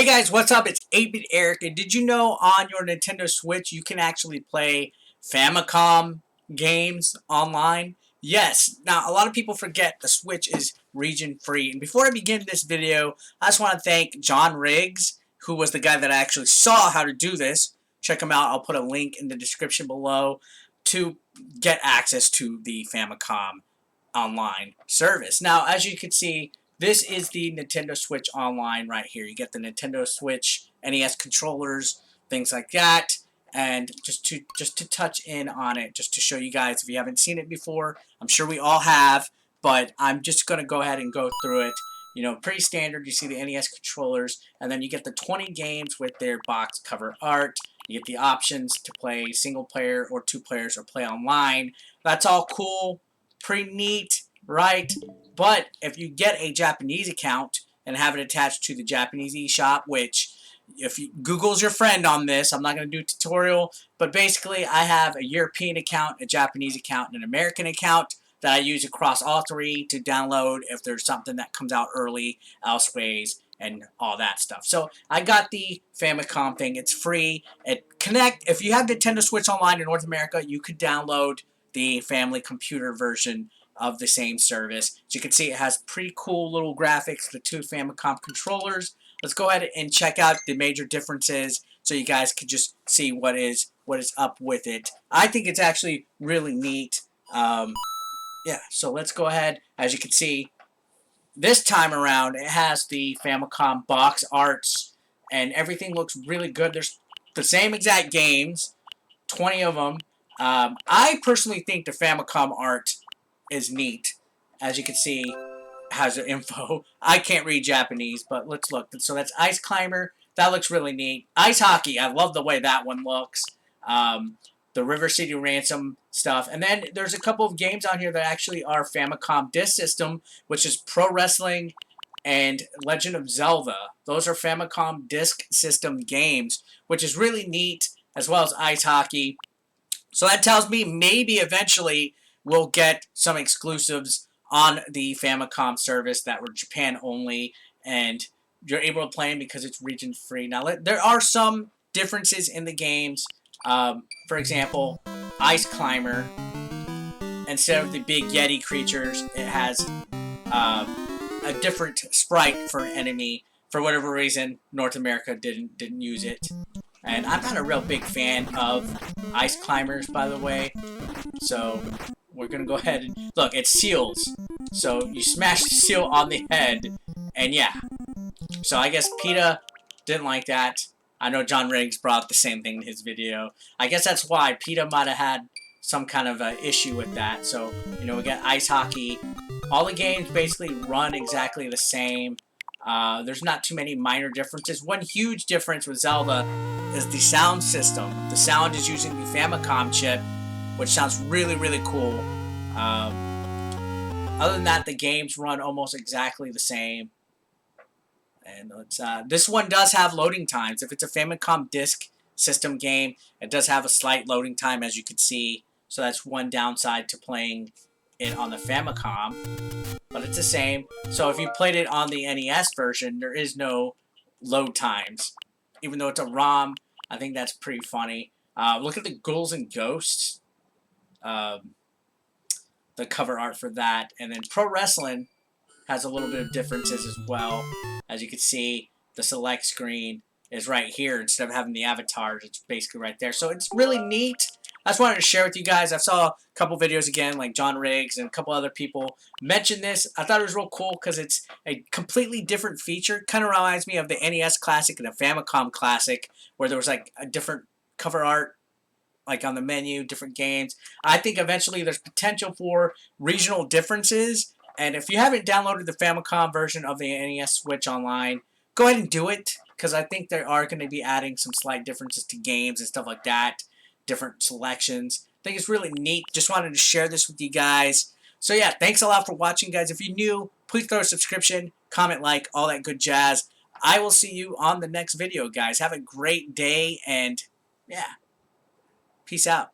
Hey guys, what's up? It's 8-Bit Eric, and did you know on your Nintendo Switch you can actually play Famicom games online? Yes. Now, a lot of people forget the Switch is region-free, and before I begin this video, I just want to thank John Riggs, who was the guy that actually saw how to do this. Check him out. I'll put a link in the description below to get access to the Famicom online service. Now, as you can see, this is the Nintendo Switch Online right here. You get the Nintendo Switch NES controllers, things like that, and just to touch in on it, just to show you guys if you haven't seen it before. I'm sure we all have, but I'm just going to go ahead and go through it. You know, pretty standard. You see the NES controllers, and then you get the 20 games with their box cover art. You get the options to play single player or 2 players or play online. That's all cool, pretty neat, right? But if you get a Japanese account and have it attached to the Japanese eShop, which if you, Google's your friend on this, I'm not going to do a tutorial, but basically I have a European account, a Japanese account, and an American account that I use across all three to download if there's something that comes out early, elsewise, and all that stuff. So I got the Famicom thing. It's free. If you have Nintendo Switch Online in North America, you could download the family computer version of the same service. As you can see, it has pretty cool little graphics, the 2 Famicom controllers. Let's go ahead and check out the major differences so you guys can just see what is up with it. I think it's actually really neat. Yeah, so let's go ahead. As you can see, this time around, it has the Famicom box arts, and everything looks really good. There's the same exact games, 20 of them. I personally think the Famicom art is neat. As you can see, has the info. I can't read Japanese, but let's look. So that's Ice Climber. That looks really neat. Ice Hockey. I love the way that one looks. The River City Ransom stuff. And then there's a couple of games on here that actually are Famicom Disk System, which is Pro Wrestling and Legend of Zelda. Those are Famicom Disk System games, which is really neat, as well as Ice Hockey. So that tells me maybe eventually we'll get some exclusives on the Famicom service that were Japan only, and you're able to play them because it's region free. Now, there are some differences in the games. For example, Ice Climber, instead of the big Yeti creatures, it has a different sprite for an enemy. For whatever reason, North America didn't use it. And I'm not a real big fan of Ice Climbers, by the way. So we're going to go ahead and... Look, it seals. So you smash the seal on the head. And yeah. So I guess PETA didn't like that. I know John Riggs brought up the same thing in his video. I guess that's why PETA might have had some kind of issue with that. So, you know, we got Ice Hockey. All the games basically run exactly the same. There's not too many minor differences. One huge difference with Zelda is the sound system. The sound is using the Famicom chip, which sounds really, really cool. Other than that, the games run almost exactly the same. And this one does have loading times. If it's a Famicom Disk System game, it does have a slight loading time, as you can see. So that's one downside to playing it on the Famicom. But it's the same. So if you played it on the NES version, there is no load times. Even though it's a ROM, I think that's pretty funny. Look at the Ghouls and Ghosts. The cover art for that. And then Pro Wrestling has a little bit of differences as well. As you can see, the select screen is right here. Instead of having the avatars, it's basically right there. So it's really neat. I just wanted to share with you guys. I saw a couple videos again, like John Riggs and a couple other people mention this. I thought it was real cool because it's a completely different feature. Kind of reminds me of the NES Classic and the Famicom Classic, where there was like a different cover art, like on the menu, different games. I think eventually there's potential for regional differences. And if you haven't downloaded the Famicom version of the NES Switch Online, go ahead and do it, because I think they are going to be adding some slight differences to games and stuff like that, different selections. I think it's really neat. Just wanted to share this with you guys. So yeah, thanks a lot for watching, guys. If you're new, please throw a subscription, comment, like, all that good jazz. I will see you on the next video, guys. Have a great day, and yeah, peace out.